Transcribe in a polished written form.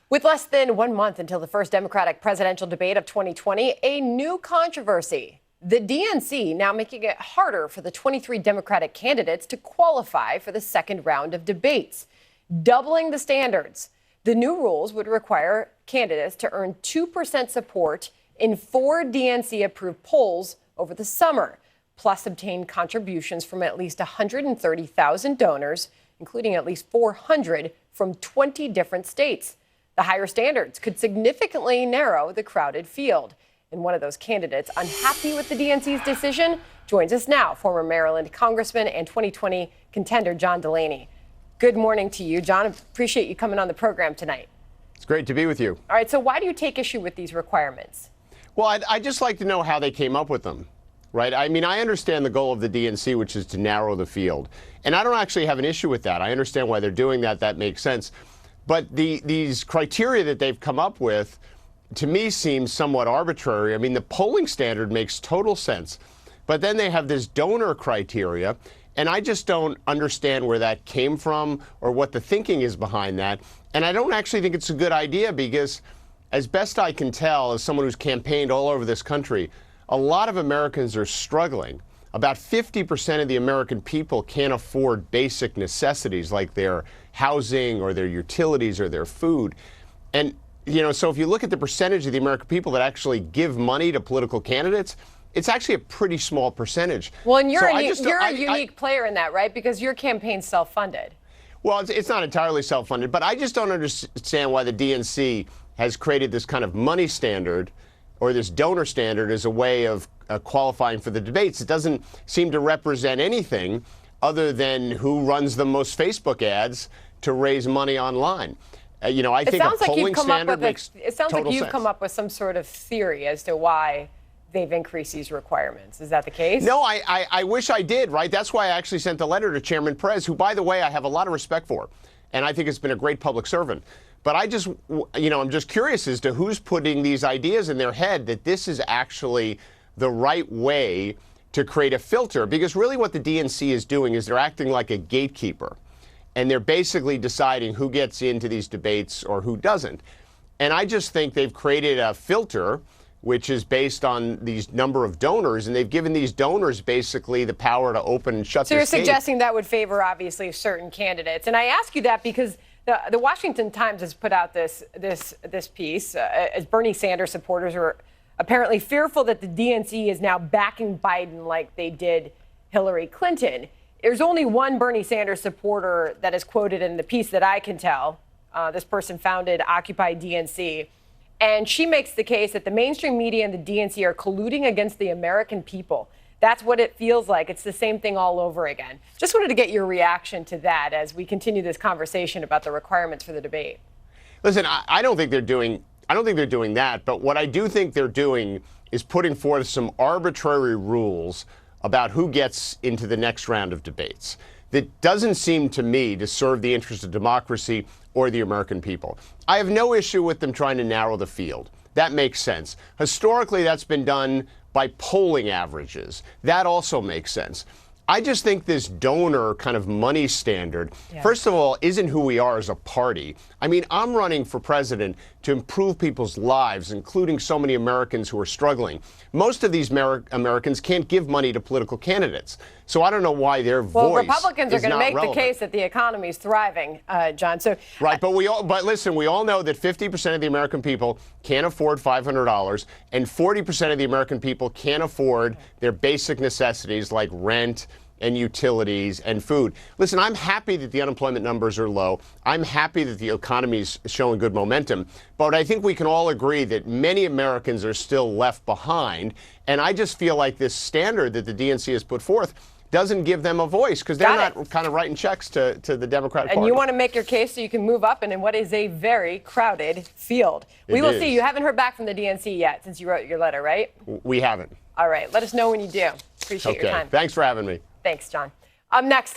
With less than 1 month until the first Democratic presidential debate of 2020, a new controversy. The DNC now making it harder for the 23 Democratic candidates to qualify for the second round of debates, doubling the standards. The new rules would require candidates to earn 2% support in 4 DNC-approved polls over the summer, plus obtain contributions from at least 130,000 donors, including at least 400 from 20 different states. The higher standards could significantly narrow the crowded field. And one of those candidates unhappy with the DNC's decision joins us now, former Maryland Congressman and 2020 contender John Delaney. Good morning to you, John. Appreciate you coming on the program tonight. It's great to be with you. All right, so why do you take issue with these requirements? Well, I'd just like to know how they came up with them, right? I mean, I understand the goal of the DNC, which is to narrow the field. And I don't actually have an issue with that. I understand why they're doing that. That makes sense. But these criteria that they've come up with, to me, seem somewhat arbitrary. I mean, the polling standard makes total sense. But then they have this donor criteria, and I just don't understand where that came from or what the thinking is behind that. And I don't actually think it's a good idea because, as best I can tell, as someone who's campaigned all over this country, a lot of Americans are struggling. About 50% of the American people can't afford basic necessities like their housing or their utilities or their food. And, you know, so if you look at the percentage of the American people that actually give money to political candidates, it's actually a pretty small percentage. Well, and you're a unique player in that, right? Because your campaign's self-funded. Well, it's not entirely self-funded, but I just don't understand why the DNC has created this kind of money standard or this donor standard as a way of qualifying for the debates. It doesn't seem to represent anything other than who runs the most Facebook ads to raise money online. You know, I think a polling standard makes total sense. It sounds like you've come up with some sort of theory as to why they've increased these requirements. Is that the case? No, I wish I did, right? That's why I actually sent the letter to Chairman Perez, who, by the way, I have a lot of respect for, and I think has been a great public servant. But I just, you know, I'm just curious as to who's putting these ideas in their head that this is actually the right way to create a filter. Because really what the DNC is doing is they're acting like a gatekeeper. And they're basically deciding who gets into these debates or who doesn't. And I just think they've created a filter which is based on these number of donors, and they've given these donors basically the power to open and shut. So you're suggesting that would favor, obviously, certain candidates. And I ask you that because the Washington Times has put out this piece as Bernie Sanders supporters are apparently fearful that the DNC is now backing Biden like they did Hillary Clinton. There's only one Bernie Sanders supporter that is quoted in the piece that I can tell. This person founded Occupy DNC. And she makes the case that the mainstream media and the DNC are colluding against the American people. That's what it feels like. It's the same thing all over again. Just wanted to get your reaction to that as we continue this conversation about the requirements for the debate. Listen, I don't think they're doing that. But what I do think they're doing is putting forth some arbitrary rules about who gets into the next round of debates. That doesn't seem to me to serve the interest of democracy or the American people. I have no issue with them trying to narrow the field. That makes sense. Historically, that's been done by polling averages. That also makes sense. I just think this donor kind of money standard, first of all, isn't who we are as a party. I mean, I'm running for president to improve people's lives, including so many Americans who are struggling. Most of these Americans can't give money to political candidates. So I don't know why their voice is not relevant. Well, Republicans are going to make the case that the economy is thriving, John. So right, but listen, we all know that 50% of the American people can't afford $500, and 40% of the American people can't afford their basic necessities like rent and utilities and food. Listen, I'm happy that the unemployment numbers are low. I'm happy that the economy is showing good momentum. But I think we can all agree that many Americans are still left behind. And I just feel like this standard that the DNC has put forth doesn't give them a voice because they're not kind of writing checks to the Democratic Party. And you want to make your case so you can move up in what is a very crowded field. We will see. You haven't heard back from the DNC yet since you wrote your letter, right? We haven't. All right. Let us know when you do. Appreciate your time. Thanks for having me. Thanks, John. Up next.